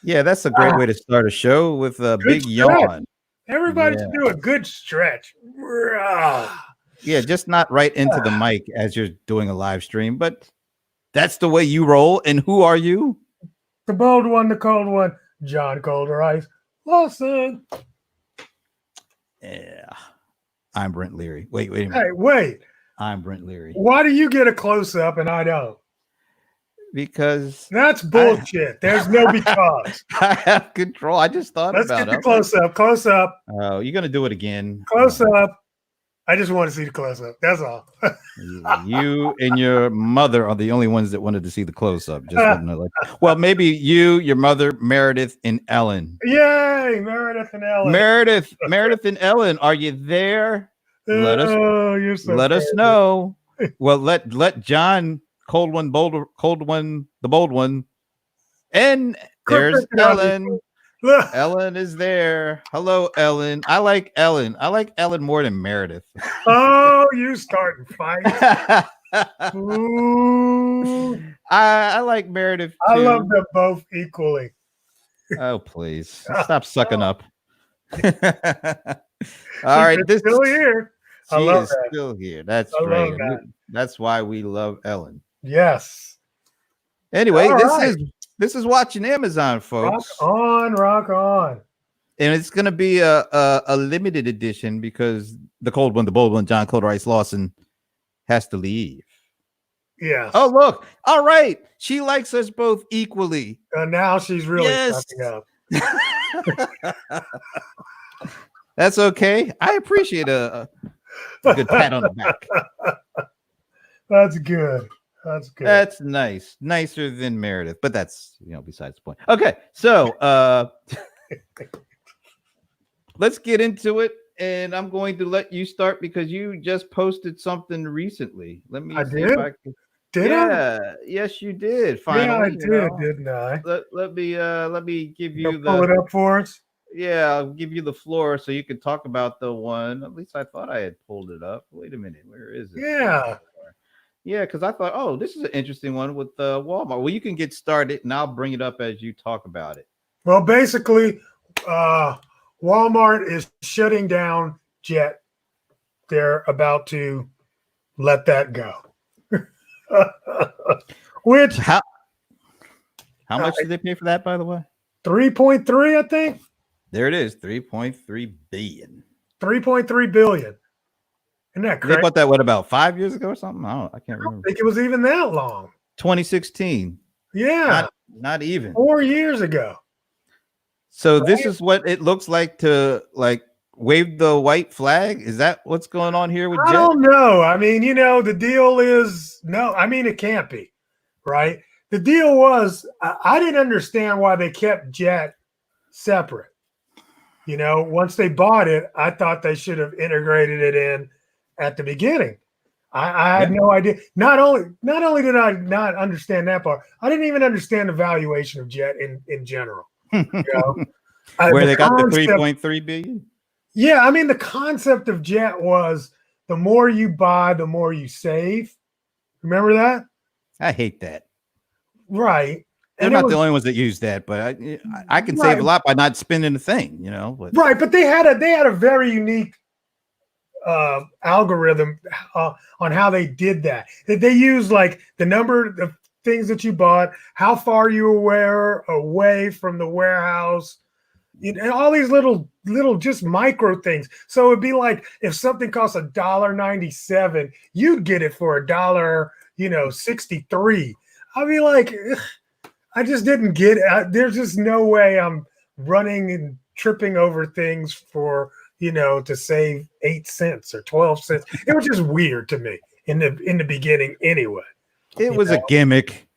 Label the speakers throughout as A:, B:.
A: Yeah, that's a great way to start a show with a
B: Good
A: big
B: stretch.
A: yawn.
B: Everybody
A: Yeah.
B: should do a good stretch.
A: Yeah, just not right into the mic as you're doing a live stream, but that's the way you roll. And who are you?
B: The bold one, the cold one, John Colder Ice Lawson.
A: Yeah. I'm Brent Leary. Wait a minute.
B: Hey, wait.
A: I'm Brent Leary.
B: Why do you get a close up and I don't?
A: Because
B: that's bullshit. There's no because.
A: I have control. I just thought
B: Let's
A: about
B: get
A: it.
B: the close up. Close up.
A: Oh, you're gonna do it again.
B: Close up. I just want to see the close up. That's all.
A: You and your mother are the only ones that wanted to see the close up. Just well, maybe you, your mother, Meredith, and Ellen.
B: Yay, Meredith and Ellen.
A: Meredith and Ellen, are you there? Let us know. Well, let John, the bold one, and there's Ellen. Ellen is there. Hello, Ellen. I like Ellen. I like Ellen more than Meredith.
B: Oh, you starting fights.
A: I like Meredith too.
B: I love them both equally.
A: Oh, please. Stop sucking up. All right. This
B: still here.
A: She is still here. That's right. That's why we love Ellen.
B: Yes.
A: Anyway, this is Watching Amazon, folks.
B: Rock on.
A: And it's going to be a limited edition because the bold one, John Colder Ice Lawson, has to leave.
B: Yes.
A: Oh, look. All right. She likes us both equally.
B: Now she's really fucking up.
A: That's okay. I appreciate a good pat on the back.
B: That's good. That's good.
A: That's nice. Nicer than Meredith, but that's, besides the point. Okay, so let's get into it, and I'm going to let you start because you just posted something recently. Let me see if I can.
B: Did I?
A: Yes, you did. Finally,
B: yeah, I did, didn't I?
A: Let me give you
B: pull it up for us.
A: Yeah, I'll give you the floor so you can talk about the one. At least I thought I had pulled it up. Wait a minute, where is it? Yeah, because I thought, oh, this is an interesting one with Walmart. Well, you can get started, and I'll bring it up as you talk about it.
B: Well, basically, Walmart is shutting down Jet. They're about to let that go. Which
A: how much did they pay for that, by the way?
B: 3.3, I think.
A: There it is, 3.3 billion.
B: 3.3 billion. Isn't that crazy?
A: They bought that about 5 years ago or something? I can't remember.
B: I think it was even that long.
A: 2016.
B: Yeah.
A: Not even
B: 4 years ago.
A: So this is what it looks like to wave the white flag. Is that what's going on here with Jet?
B: I don't know. I mean, the deal is no. I mean, it can't be, right? The deal was I didn't understand why they kept Jet separate. Once they bought it, I thought they should have integrated it in at the beginning. I had no idea. Not only did I not understand that part, I didn't even understand the valuation of Jet in general.
A: Where they got the 3.3 billion?
B: Yeah, I mean, the concept of Jet was the more you buy, the more you save. Remember that?
A: I hate that.
B: Right.
A: They're not the only ones that use that, but I can save a lot by not spending a thing, But.
B: Right, but they had a very unique algorithm on how they did that. They used the number of things that you bought, how far you were away from the warehouse, and all these little just micro things. So it'd be like if something costs $1.97, you'd get it for $1.63. I'd be like, I just didn't get it. There's just no way I'm running and tripping over things for to save 8 cents or 12 cents. It was just weird to me in the beginning anyway.
A: It was a gimmick.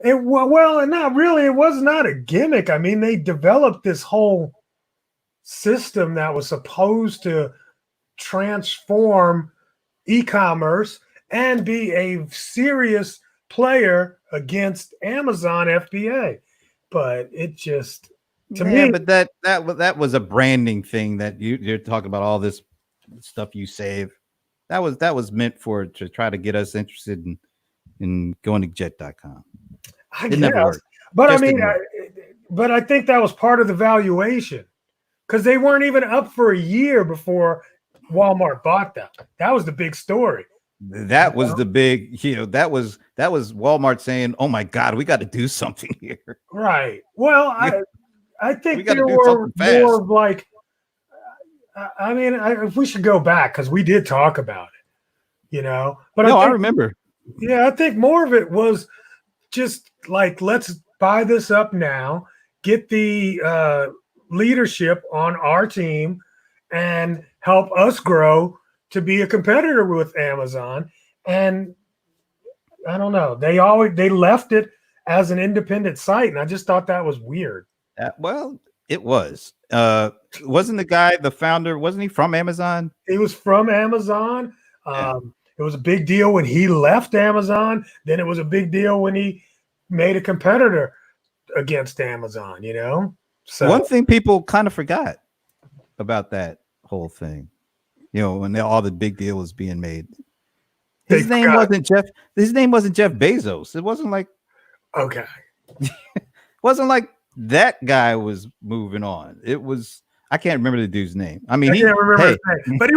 B: Well, not really. It was not a gimmick. I mean, they developed this whole system that was supposed to transform e-commerce and be a serious player against Amazon FBA. But it just to me,
A: but that was a branding thing that you're talking about all this stuff you save. That was meant to try to get us interested in going to jet.com.
B: I
A: It never
B: guess.
A: worked.
B: But
A: Just
B: I mean,
A: didn't work.
B: but I think that was part of the valuation because they weren't even up for a year before Walmart bought them. That was the big story.
A: That was the big, that was Walmart saying, "Oh my God, we got to do something here."
B: Right. Well, I
A: We
B: think
A: got to
B: there
A: do
B: were
A: something
B: more
A: fast.
B: of like, I mean, if we should go back because we did talk about it, But
A: No,
B: I
A: I
B: think,
A: remember.
B: yeah, I think more of it was just like, let's buy this up now, get the leadership on our team, and help us grow to be a competitor with Amazon. And I don't know, they left it as an independent site, and I just thought that was weird.
A: Well, it was. Wasn't the guy, the founder, wasn't he from Amazon?
B: He was from Amazon.
A: Yeah.
B: It was a big deal when he left Amazon. Then it was a big deal when he made a competitor against Amazon, So
A: One thing people kind of forgot about that whole thing, when all the big deal was being made. His name wasn't Jeff Bezos. It wasn't like that guy was moving on. It was, I can't remember the dude's name. I mean,
B: I can't remember his name, but he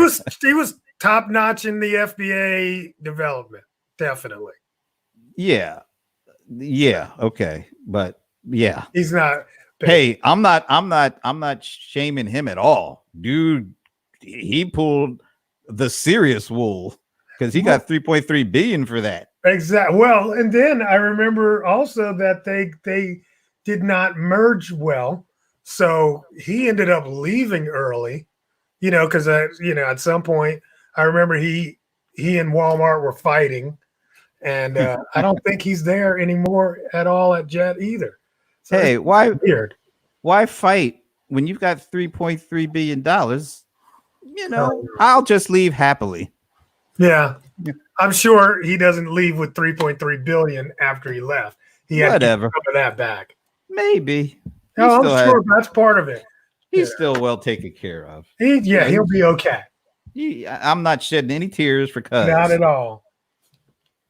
B: was top notch in the FBA development, definitely.
A: Yeah, okay, but yeah,
B: he's not.
A: Hey, I'm not shaming him at all, dude. He pulled the serious wool because he got 3.3 billion for that.
B: Exactly. Well, and then I remember also that they did not merge well, so he ended up leaving early. Because at some point I remember he and Walmart were fighting, and I don't think he's there anymore at all at Jet either. So
A: hey, why
B: weird?
A: Why fight when you've got $3.3 billion? I'll just leave happily.
B: Yeah. I'm sure he doesn't leave with 3.3 billion after he left. He had to get some of that back.
A: Maybe.
B: No, I'm sure that's part of it.
A: He's still well taken care of.
B: He'll be okay.
A: I'm not shedding any tears for Cuz.
B: Not at all.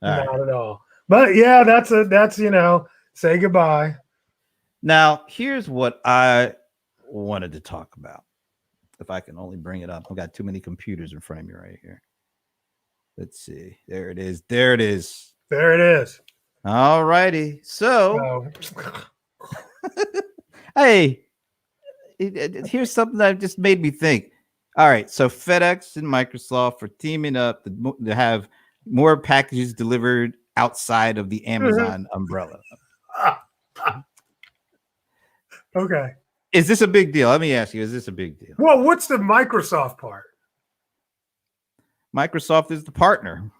B: Not at all. But yeah, that's say goodbye.
A: Now, here's what I wanted to talk about. If I can only bring it up. I've got too many computers in front of me right here. Let's see. There it is. There it is.
B: There it is.
A: All righty. So, hey, here's something that just made me think. All right. So, FedEx and Microsoft are teaming up to have more packages delivered outside of the Amazon umbrella.
B: Okay.
A: Is this a big deal? Let me ask you, is this a big deal?
B: Well, what's the Microsoft part?
A: Microsoft is the partner.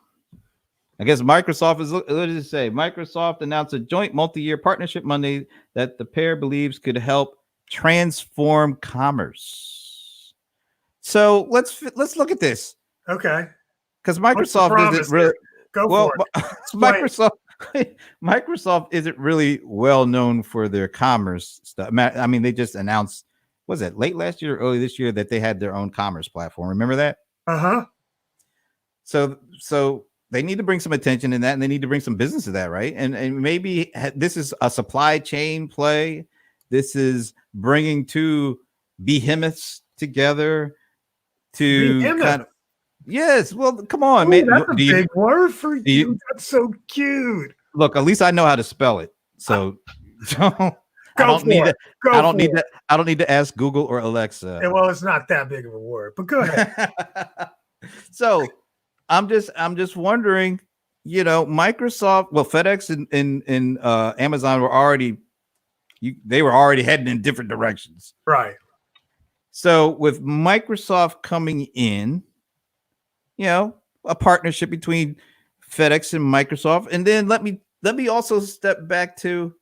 A: I guess Microsoft is, what does it say? Microsoft announced a joint multi-year partnership Monday that the pair believes could help transform commerce. So let's look at this.
B: Okay.
A: Because Microsoft isn't really
B: for
A: it. Microsoft isn't really well known for their commerce stuff. I mean, they just announced, was it late last year or early this year, that they had their own commerce platform. Remember that?
B: Uh-huh.
A: So they need to bring some attention in that, and they need to bring some business to that, right? And maybe this is a supply chain play. This is bringing two behemoths together to kind of. Yes, well, come on, man.
B: That's a big word for you. That's so cute.
A: Look, at least I know how to spell it. So I don't need to ask Google or Alexa.
B: Well, it's not that big of a word, but go ahead.
A: So I'm just wondering, Microsoft, well, FedEx and Amazon were already heading in different directions.
B: Right.
A: So with Microsoft coming in, a partnership between FedEx and Microsoft. And then let me also step back to,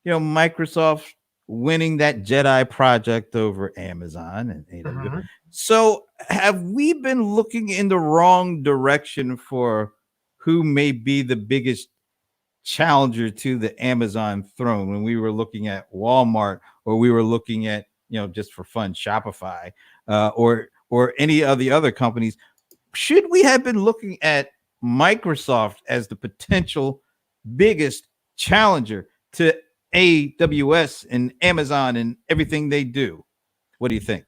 A: Microsoft winning that Jedi project over Amazon and AWS. Mm-hmm. So have we been looking in the wrong direction for who may be the biggest challenger to the Amazon throne when we were looking at Walmart, or we were looking at, just for fun, Shopify, or any of the other companies? Should we have been looking at Microsoft as the potential biggest challenger? to AWS and Amazon and everything they do. What do you think?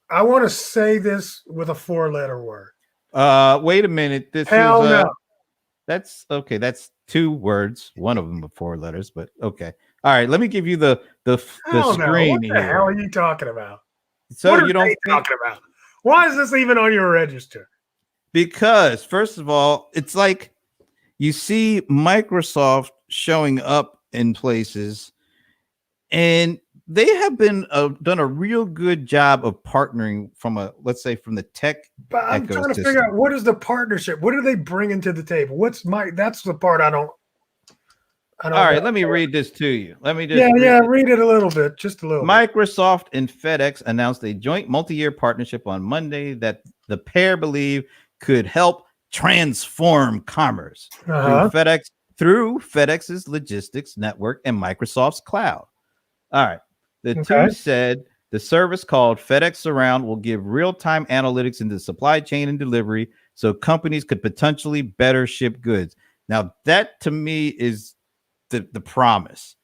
B: I want to say this with a 4-letter word.
A: Wait a minute. This
B: Hell
A: is
B: no.
A: That's okay. That's 2 words. One of them are 4 letters, but okay. All right. Let me give you the screen
B: what the
A: here.
B: hell are you talking about?
A: So
B: what are
A: you don't
B: they talking about? Why is this even on your register?
A: Because first of all, it's like you see Microsoft showing up in places, and they have been done a real good job of partnering from let's say from the tech.
B: But I'm trying to figure out, what is the partnership? What are they bringing to the table? That's the part I don't.
A: All right, let me read this to you. Let me just
B: read it a little bit, just a little.
A: Microsoft and FedEx announced a joint multi-year partnership on Monday that the pair believe could help transform commerce through FedEx's logistics network and Microsoft's cloud. All right. The two said the service called FedEx Surround will give real-time analytics into supply chain and delivery so companies could potentially better ship goods. Now, that to me is the promise,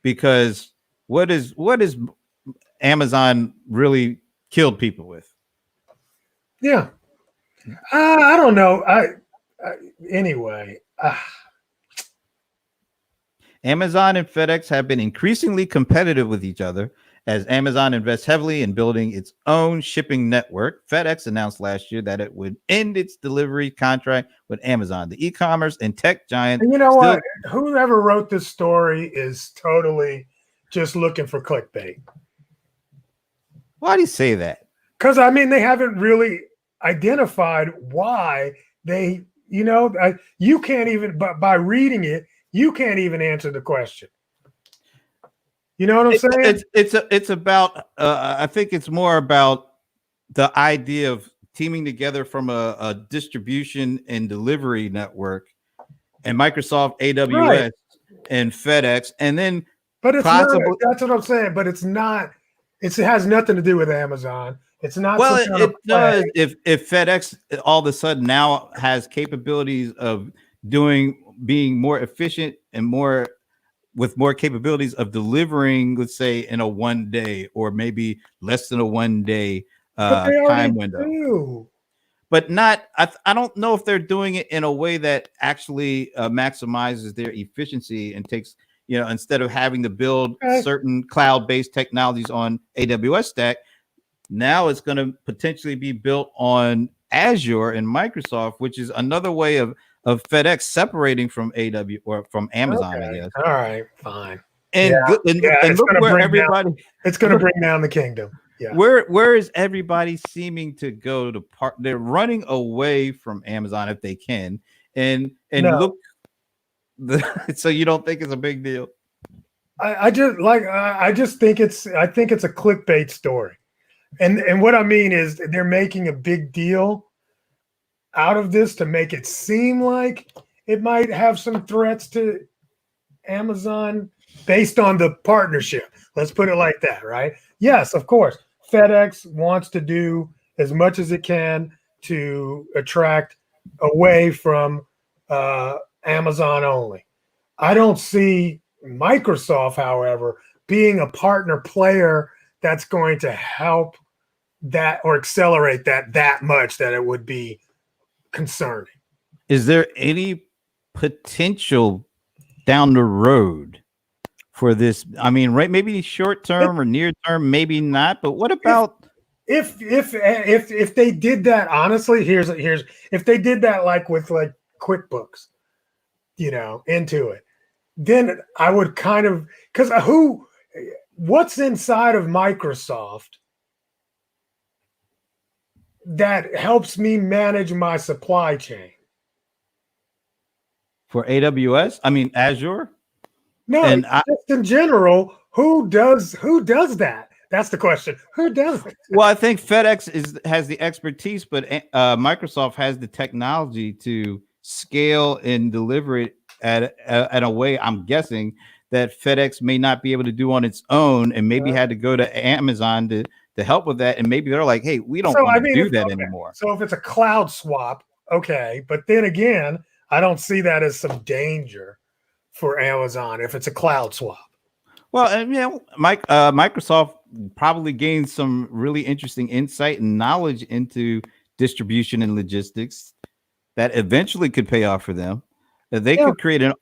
A: because what is Amazon really killed people with?
B: Yeah. I don't know. Anyway.
A: Amazon and FedEx have been increasingly competitive with each other as Amazon invests heavily in building its own shipping network. FedEx announced last year that it would end its delivery contract with Amazon, the e-commerce and tech giant.
B: And you know what? Whoever wrote this story is totally just looking for clickbait.
A: Why do you say that?
B: Because, I mean, they haven't really identified why they, you can't even, but by reading it, you can't even answer the question. You know what I'm saying?
A: It's about, I think it's more about the idea of teaming together from a distribution and delivery network, and Microsoft, AWS, and FedEx, and then
B: but it's not, that's what I'm saying. But it's not, it has nothing to do with Amazon. It's not.
A: Well, it does. If FedEx all of a sudden now has capabilities of being more efficient and with more capabilities of delivering, let's say in a 1 day or maybe less than a 1 day time window. But not, I don't know if they're doing it in a way that actually maximizes their efficiency and takes, instead of having to build certain cloud-based technologies on AWS stack, now it's going to potentially be built on Azure and Microsoft, which is another way of FedEx separating from AWS or from Amazon, I guess.
B: All right, fine.
A: And look where everybody,
B: it's going to bring down the kingdom. Yeah.
A: Where is everybody seeming to go to they're running away from Amazon if they can. And look, so you don't think it's a big deal?
B: I just think it's a clickbait story. And what I mean is they're making a big deal out of this to make it seem like it might have some threats to Amazon based on the partnership. Let's put it like that, right? Yes, of course. FedEx wants to do as much as it can to attract away from Amazon only. I don't see Microsoft, however, being a partner player that's going to help that or accelerate that much that it would be concerning.
A: Is there any potential down the road for this? I mean, right? Maybe short term or near term, maybe not. But what about
B: if they did that? Honestly, here's if they did that like with like QuickBooks, into it, then I would kind of, because what's inside of Microsoft that helps me manage my supply chain?
A: For AWS? I mean, Azure?
B: No, and just in general, who does that? That's the question. Who does it?
A: Well, I think FedEx has the expertise, but Microsoft has the technology to scale and deliver it at a way, I'm guessing, that FedEx may not be able to do on its own, and maybe had to go to Amazon to help with that. And maybe they're like, hey, we don't want to do that anymore.
B: So if it's a cloud swap, okay. But then again, I don't see that as some danger for Amazon if it's a cloud swap.
A: Well, and Microsoft probably gained some really interesting insight and knowledge into distribution and logistics that eventually could pay off for them. That
B: Yeah.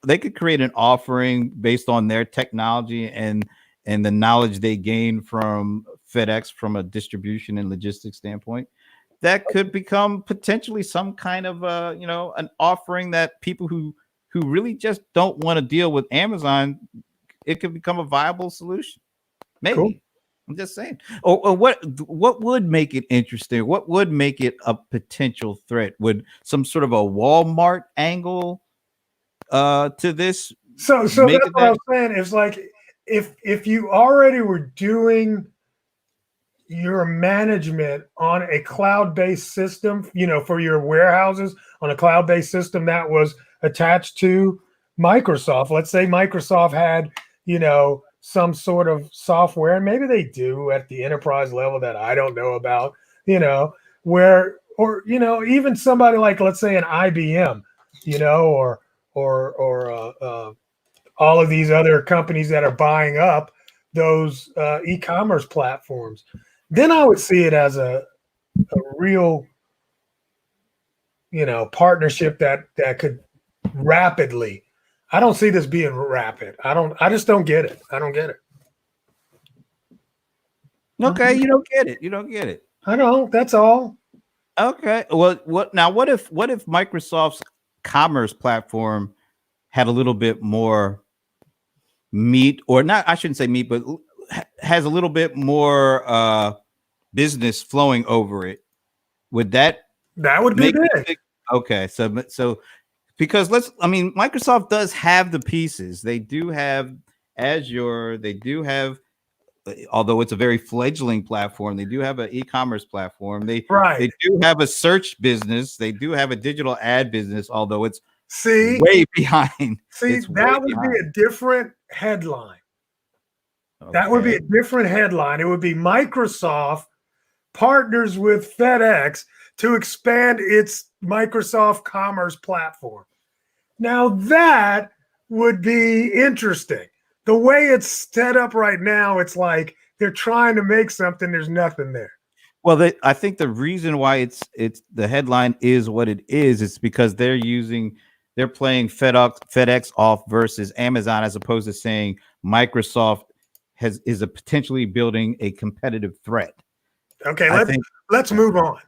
A: They could create an offering based on their technology and the knowledge they gain from FedEx from a distribution and logistics standpoint. That could become potentially some kind of an offering that people who really just don't want to deal with Amazon, it could become a viable solution. Maybe.
B: Cool.
A: I'm just saying. Or what would make it interesting? What would make it a potential threat? Would some sort of a Walmart angle to this?
B: So that's what I'm saying. It's like if you already were doing your management on a cloud-based system, for your warehouses on a cloud-based system that was attached to Microsoft. Let's say Microsoft had, some sort of software, and maybe they do at the enterprise level that I don't know about, where, or, even somebody like, let's say an IBM, or all of these other companies that are buying up those e-commerce platforms. Then I would see it as a real, partnership that could rapidly. I don't see this being rapid. I just don't get it. I don't get it.
A: Okay, you don't get it. You don't get it.
B: I don't. That's all.
A: Okay. Well, what if Microsoft's commerce platform had a little bit more meat, or not, I shouldn't say meat, but has a little bit more business flowing over it? Would that
B: would be big?
A: Okay, so because Microsoft does have the pieces. They do have Azure. They do have, although it's a very fledgling platform, they do have an e-commerce platform. They do have a search business. They do have a digital ad business, although it's way behind.
B: That would be a different headline. Okay. That would be a different headline. It would be Microsoft partners with FedEx to expand its Microsoft Commerce platform. Now that would be interesting. The way it's set up right now, it's like they're trying to make something. There's nothing there.
A: Well, I think the reason why it's the headline is what it is because they're playing FedEx off versus Amazon, as opposed to saying Microsoft is potentially building a competitive threat.
B: Okay, let's move on.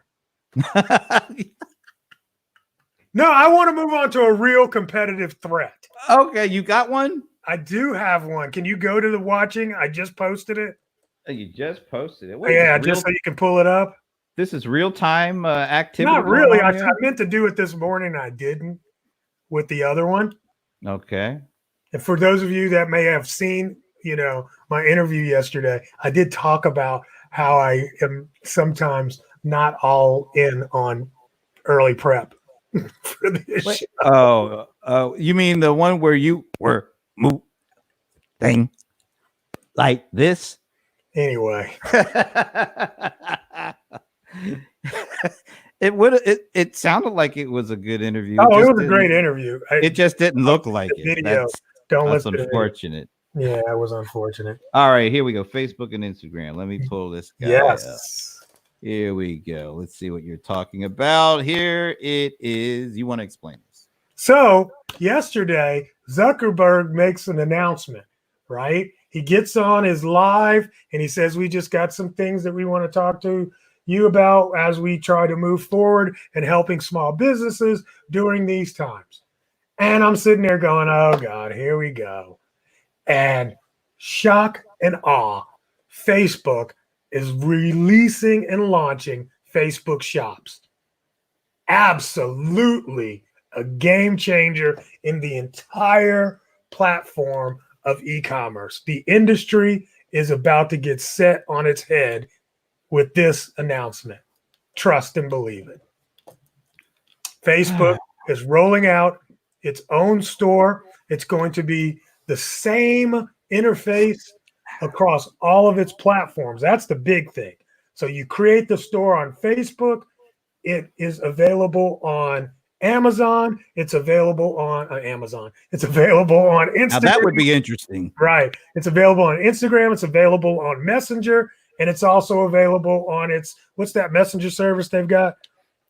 B: No, I want to move on to a real competitive threat.
A: Okay, you got one?
B: I do have one. Can you go to the watching? I just posted it.
A: Oh, you just posted it?
B: Just so you can pull it up.
A: This is real-time activity?
B: Not really. I meant to do it this morning. I didn't with the other one.
A: Okay.
B: And for those of you that may have seen, my interview yesterday, I did talk about how I am sometimes not all in on early prep for this show.
A: Oh, you mean the one where you were moving like this?
B: Anyway.
A: It sounded like it was a good interview.
B: Oh, it was a great interview.
A: It just didn't look like it.
B: Video. That's
A: unfortunate.
B: Yeah, it was unfortunate.
A: All right, here we go. Facebook and Instagram. Let me pull this guy up. Here we go. Let's see what you're talking about. Here it is. You want to explain this?
B: So yesterday, Zuckerberg makes an announcement, right? He gets on his live and he says, we just got some things that we want to talk to you about as we try to move forward and helping small businesses during these times. And I'm sitting there going, oh God, here we go. And shock and awe, Facebook is releasing and launching Facebook Shops. Absolutely a game changer in the entire platform of e-commerce. The industry is about to get set on its head with this announcement. Trust and believe it. Facebook is rolling out its own store. It's going to be the same interface across all of its platforms. That's the big thing. So you create the store on Facebook. It is available on Amazon. It's available on Amazon. It's available on Instagram.
A: Now that would be interesting.
B: Right. It's available on Instagram. It's available on Messenger, and it's also available on what's that messenger service they've got?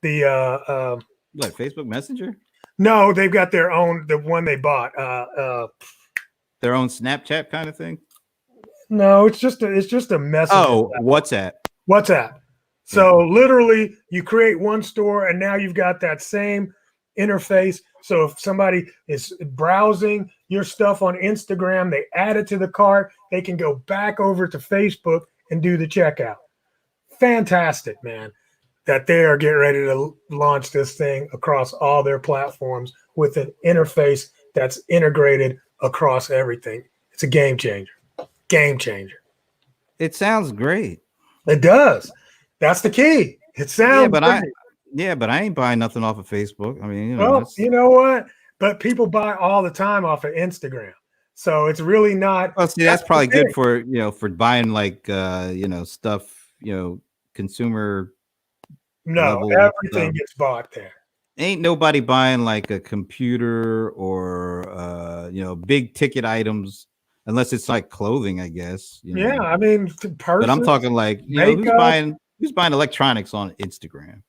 B: The
A: What, Facebook Messenger?
B: No, they've got their own, the one they bought.
A: Their own Snapchat kind of thing.
B: No, it's just a messenger.
A: Oh, WhatsApp.
B: WhatsApp. So literally, you create one store, and now you've got that same interface. So if somebody is browsing your stuff on Instagram, they add it to the cart, they can go back over to Facebook and do the checkout. Fantastic, man, that they are getting ready to launch this thing across all their platforms with an interface that's integrated across everything. It's a game changer. Game changer.
A: It sounds great.
B: It does. That's the key. It sounds
A: but I ain't buying nothing off of Facebook. I mean,
B: you know what? But people buy all the time off of Instagram. So it's really not.
A: Well, see, that's probably good for, for buying like, stuff, consumer.
B: No, everything gets bought there.
A: Ain't nobody buying like a computer or, big ticket items unless it's like clothing, I guess.
B: Yeah, I mean,
A: but I'm talking like, who's buying electronics on Instagram?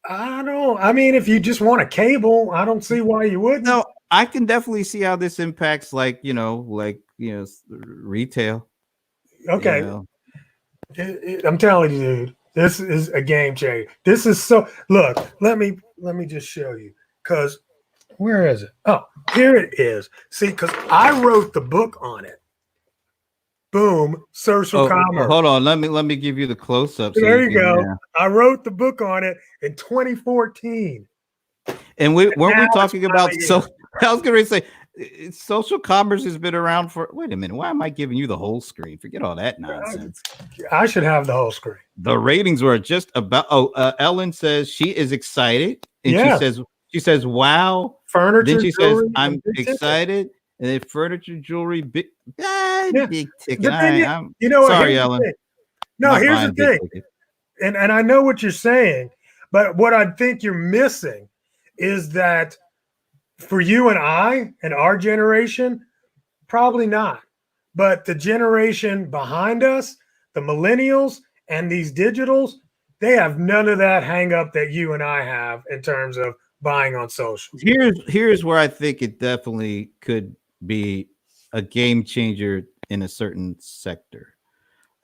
B: I don't know. I mean, if you just want a cable, I don't see why you wouldn't.
A: No, I can definitely see how this impacts retail.
B: Okay. I'm telling you, dude, this is a game changer. This is so, look, let me just show you, because where is it? Oh, here it is. See, because I wrote the book on it. Boom, social commerce.
A: Hold on, let me give you the close-up.
B: There you go. Yeah. I wrote the book on it in 2014.
A: And weren't we talking about I was gonna say social commerce has been around for, wait a minute, why am I giving you the whole screen? Forget all that nonsense.
B: I should have the whole screen.
A: The ratings were just about Ellen says she is excited, and she says wow.
B: Furniture.
A: Then she says I'm excited. And then furniture, jewelry, big ticket. Sorry, Ellen.
B: No, here's the thing. And I know what you're saying, but what I think you're missing is that for you and I and our generation, probably not. But the generation behind us, the millennials and these digitals, they have none of that hang up that you and I have in terms of buying on social.
A: Here's where I think it definitely could be a game changer in a certain sector,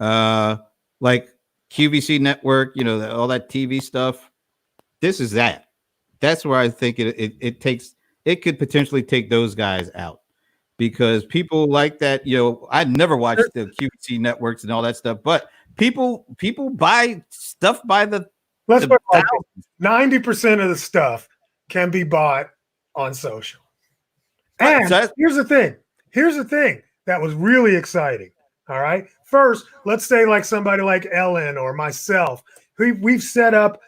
A: like QVC network, all that TV stuff. This is that. That's where I think it could potentially take those guys out, because people like that. I never watched the QVC networks and all that stuff, but people buy stuff by the.
B: Let's put 90% of the stuff can be bought on social. And here's the thing that was really exciting. All right. First, let's say like somebody like Ellen or myself, we've set up,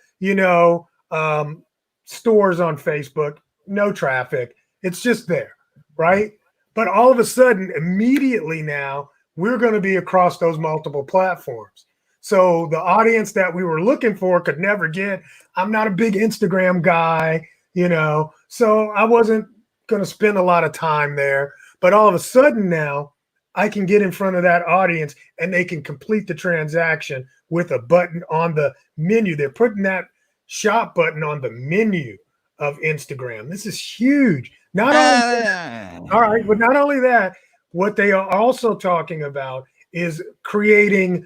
B: stores on Facebook, no traffic. It's just there. Right. But all of a sudden, immediately now, we're going to be across those multiple platforms. So the audience that we were looking for could never get. I'm not a big Instagram guy, so I wasn't going to spend a lot of time there, but all of a sudden now I can get in front of that audience and they can complete the transaction with a button on the menu. They're putting that shop button on the menu of Instagram. This is huge. Not only that, what they are also talking about is creating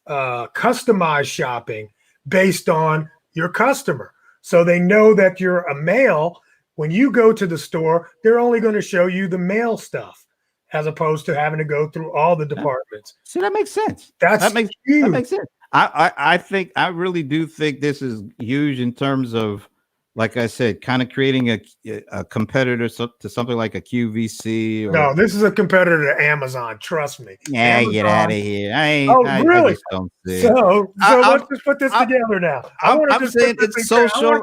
B: customized shopping based on your customer. So they know that you're a male. When you go to the store, they're only going to show you the male stuff as opposed to having to go through all the departments.
A: See, that makes sense.
B: That makes
A: sense. I really do think this is huge in terms of, like I said, kind of creating a competitor to something like a QVC.
B: No, this is a competitor to Amazon. Trust me.
A: Yeah,
B: Amazon.
A: Get out of here.
B: Really?
A: I just don't see
B: so let's just put this together now.
A: I'm saying it's social.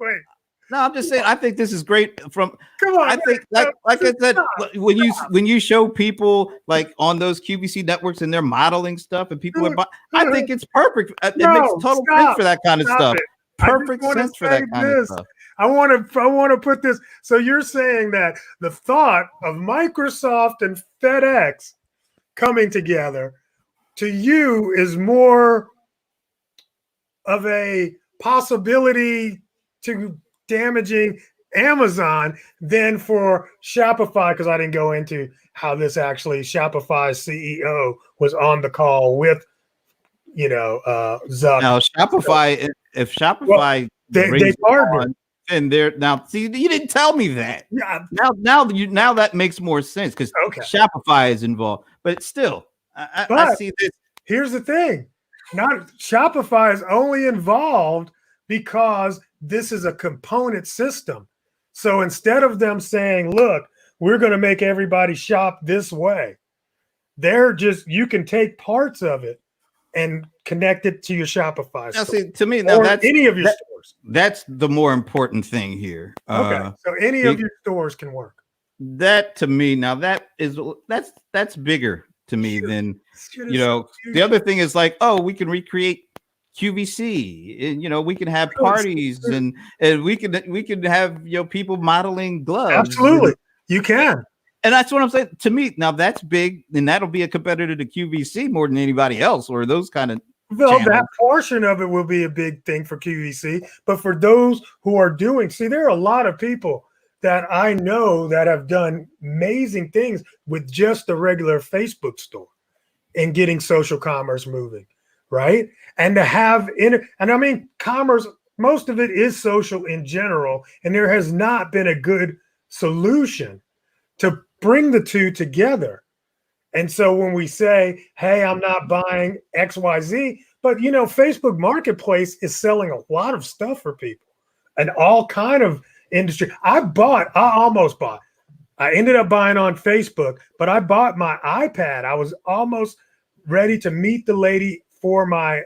B: Wait.
A: No, I'm just saying I think this is great. Come
B: on,
A: I think like I said, when you show people like on those QVC networks and they're modeling stuff and people are buying, I think it's perfect. It makes total sense for that kind of stuff. Perfect sense for that kind of stuff.
B: I want to put this. So you're saying that the thought of Microsoft and FedEx coming together to you is more of a possibility to damaging Amazon than for Shopify, because I didn't go into how this actually Shopify's CEO was on the call with Zuck.
A: Now Shopify, if Shopify
B: they partnered,
A: and they're now see you didn't tell me that.
B: Yeah.
A: Now that makes more sense because Shopify is involved, but still, I see this.
B: Here's the thing: not Shopify is only involved because this is a component system. So instead of them saying, "Look, we're going to make everybody shop this way," you can take parts of it and connect it to your Shopify
A: now,
B: store.
A: see, to me, now that's
B: any of your stores.
A: That's the more important thing here.
B: Okay, so any of your stores can work.
A: That to me, now that's bigger to me than the other thing is like, oh, we can recreate QVC, and we can have parties and we can have people modeling gloves.
B: Absolutely, you can.
A: And that's what I'm saying. To me, now that's big, and that'll be a competitor to QVC more than anybody else, or those kind of.
B: Well, that portion of it will be a big thing for QVC, but for those who are there are a lot of people that I know that have done amazing things with just the regular Facebook store and getting social commerce moving, right? And to have commerce, most of it is social in general, and there has not been a good solution to bring the two together. And so when we say, hey, I'm not buying XYZ, but Facebook Marketplace is selling a lot of stuff for people and all kind of industry. I almost bought. I ended up buying on Facebook, but I bought my iPad. I was almost ready to meet the lady for my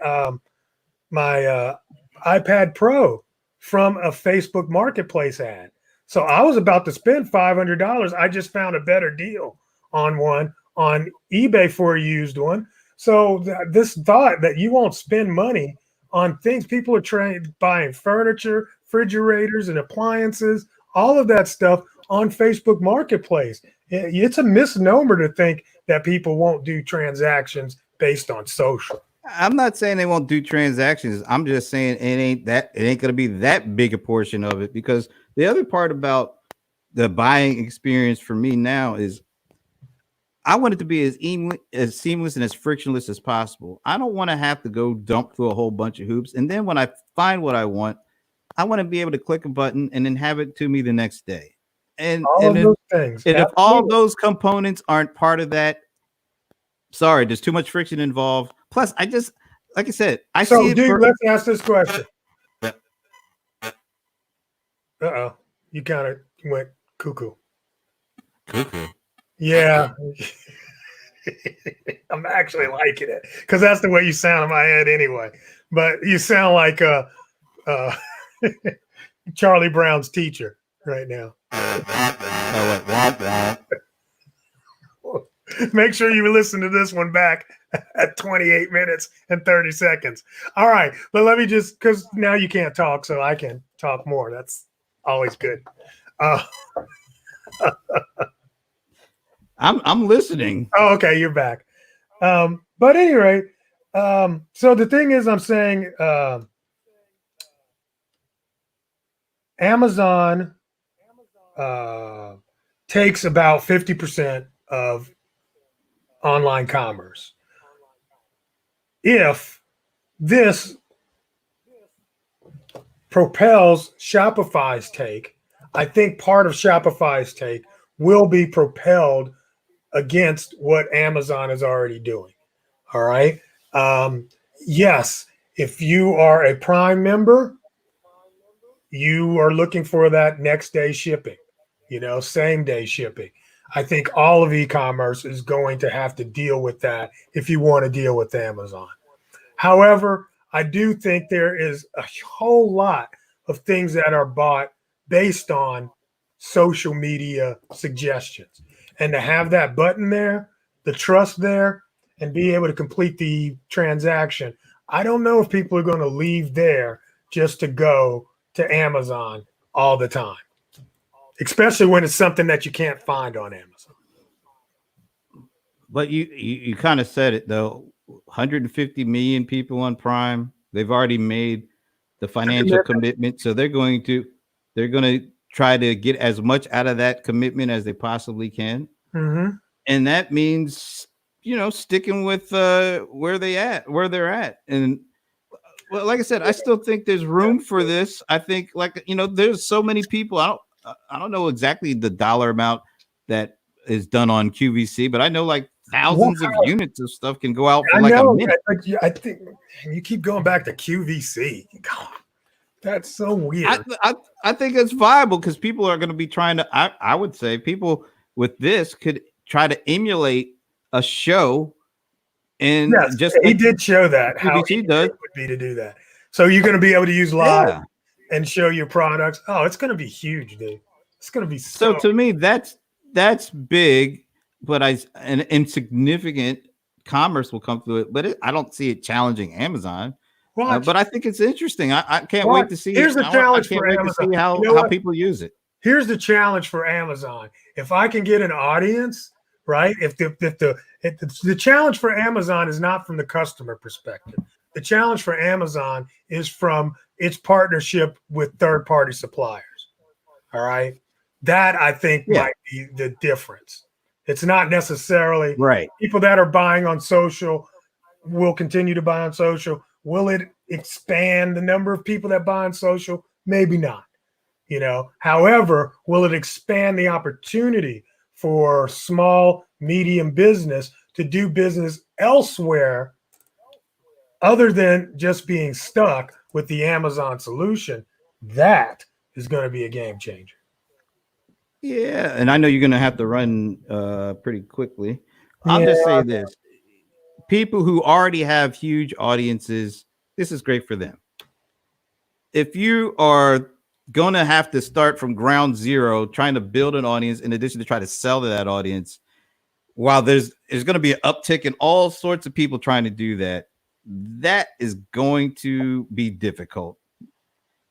B: iPad Pro from a Facebook Marketplace ad. So I was about to spend $500. I just found a better deal on one on eBay for a used one. So this thought that you won't spend money on things, people are buying furniture, refrigerators, and appliances, all of that stuff on Facebook Marketplace. It's a misnomer to think that people won't do transactions based on social.
A: I'm not saying they won't do transactions. I'm just saying it ain't going to be that big a portion of it, because the other part about the buying experience for me now is I want it to be as seamless and as frictionless as possible. I don't want to have to go dump through a whole bunch of hoops. And then when I find what I want to be able to click a button and then have it to me the next day. And if all those components aren't part of that, sorry, there's too much friction involved. Plus, like I said, see it.
B: Let's ask this question. You kind of went cuckoo.
A: Cuckoo.
B: Yeah. I'm actually liking it because that's the way you sound in my head anyway. But you sound like Charlie Brown's teacher right now. Make sure you listen to this one back at 28 minutes and 30 seconds. All right. But let me because now you can't talk, so I can talk more. That's always good.
A: I'm listening.
B: Oh, okay, you're back. But anyway, so the thing is, I'm saying Amazon takes about 50% of online commerce. If this propels Shopify's take, I think part of Shopify's take will be propelled against what Amazon is already doing. All right. Yes, if you are a Prime member, you are looking for that next day shipping, same day shipping. I think all of e-commerce is going to have to deal with that if you want to deal with Amazon. However, I do think there is a whole lot of things that are bought based on social media suggestions. And to have that button there, the trust there, and be able to complete the transaction, I don't know if people are going to leave there just to go to Amazon all the time, especially when it's something that you can't find on Amazon.
A: But you kind of said it though. 150 million people on Prime. They've already made the financial commitment, so they're going to try to get as much out of that commitment as they possibly can.
B: Mm-hmm.
A: And that means, sticking with where they're at. And well, like I said, I still think there's room for this. I think, there's so many people. I don't know exactly the dollar amount that is done on QVC, but I know like thousands of units of stuff can go out for a minute.
B: I think you keep going back to QVC. God, that's so weird.
A: I think it's viable because people are going to be trying to. I would say people with this could try to emulate a show, and
B: he did show that how easy it would be to do that. So you're going to be able to use live and show your products. Oh, it's going to be huge, dude. It's going to be so
A: to me that's big, but an insignificant commerce will come through it. But I don't see it challenging Amazon. But I think it's interesting. I can't wait to see.
B: Here's the challenge for Amazon.
A: To see how people use it.
B: Here's the challenge for Amazon. If I can get an audience, right? If the challenge for Amazon is not from the customer perspective. The challenge for Amazon is from its partnership with third-party suppliers. All right. That I think might be the difference. It's not necessarily people that are buying on social will continue to buy on social. Will it expand the number of people that buy on social? Maybe not. However, will it expand the opportunity for small, medium business to do business elsewhere other than just being stuck with the Amazon solution? That is going to be a game changer.
A: Yeah, and I know you're going to have to run pretty quickly. I'll just say this. People who already have huge audiences, this is great for them. If you are going to have to start from ground zero trying to build an audience in addition to try to sell to that audience, while there's going to be an uptick in all sorts of people trying to do that, that is going to be difficult.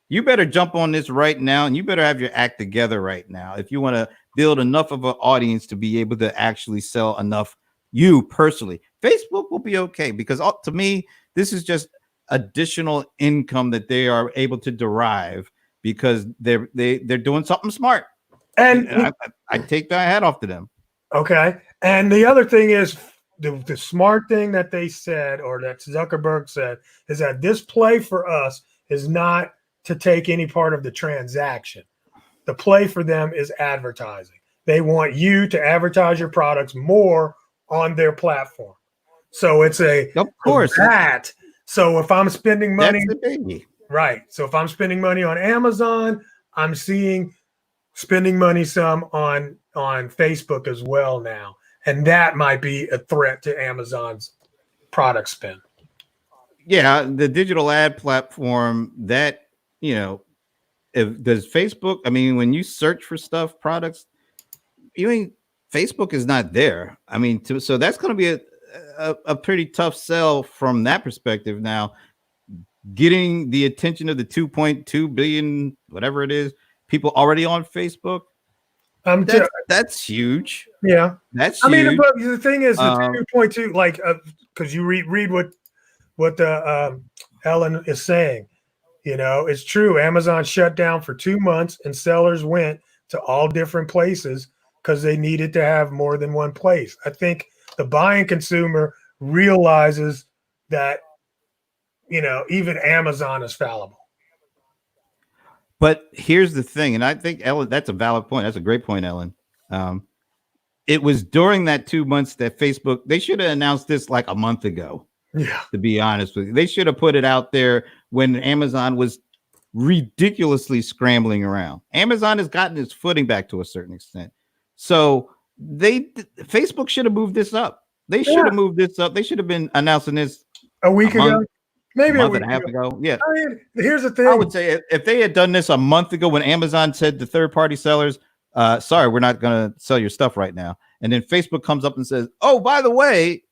A: You better jump on this right now, and you better have your act together right now if you want to build enough of an audience to be able to actually sell enough. You personally, Facebook will be okay because to me, this is just additional income that they are able to derive because they're doing something smart. And I take my hat off to them.
B: Okay. And the other thing is the smart thing that they said, or that Zuckerberg said, is that this play for us is not to take any part of the transaction. The play for them is advertising. They want you to advertise your products more on their platform. So it's
A: of course.
B: So if I'm spending money,
A: that's the biggie.
B: Right. So if I'm spending money on Amazon, I'm spending money some on Facebook as well now. And that might be a threat to Amazon's product spend.
A: Yeah, the digital ad platform that, does Facebook, when you search for products, Facebook is not there. So that's going to be a pretty tough sell from that perspective. Now, getting the attention of the 2.2 billion, whatever it is, people already on Facebook, that's huge.
B: Yeah,
A: that's huge.
B: But the thing is, the 2.2, because you read what Ellen is saying. It's true. Amazon shut down for 2 months, and sellers went to all different places because they needed to have more than one place. I think the buying consumer realizes that, even Amazon is fallible.
A: But here's the thing, and I think, Ellen, that's a valid point. That's a great point, Ellen. It was during that 2 months that Facebook, they should have announced this like a month ago.
B: Yeah.
A: To be honest with you, they should have put it out there when Amazon was ridiculously scrambling around. Amazon has gotten its footing back to a certain extent. So Facebook should have moved this up. They should have moved this up. They should have been announcing this
B: a week ago. Maybe
A: a month and a half ago. Yeah.
B: Here's the thing.
A: I would say if they had done this a month ago when Amazon said to third-party sellers, sorry, we're not going to sell your stuff right now. And then Facebook comes up and says, oh, by the way,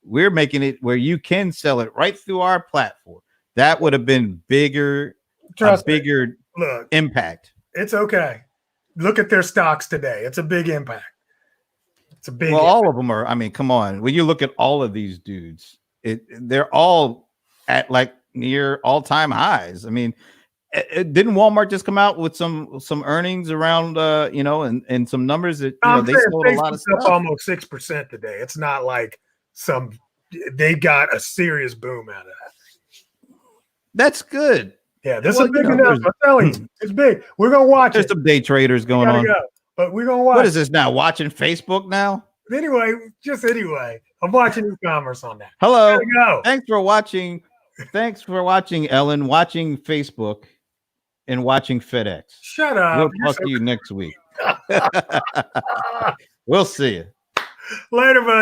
A: we're making it where you can sell it right through our platform. That would have been bigger
B: Look,
A: impact.
B: It's okay. Look at their stocks today. It's a big impact. It's a big.
A: Well, all of them are. I mean, come on. When you look at all of these dudes, they're all at like near all-time highs. I mean, didn't Walmart just come out with some earnings around and some numbers that they sold a lot of stuff.
B: Almost 6% today. It's not like they got a serious boom out of that.
A: That's good.
B: Yeah, this is big enough. I'm telling you, it's big. We're gonna watch
A: There's some day traders going on.
B: But we're gonna watch.
A: What is this now? Watching Facebook now?
B: Anyway, I'm watching e-commerce on that.
A: Hello. Thanks for watching. Thanks for watching, Ellen. Watching Facebook and watching FedEx.
B: Shut up.
A: We'll talk to you next week. We'll see you
B: later, buddy.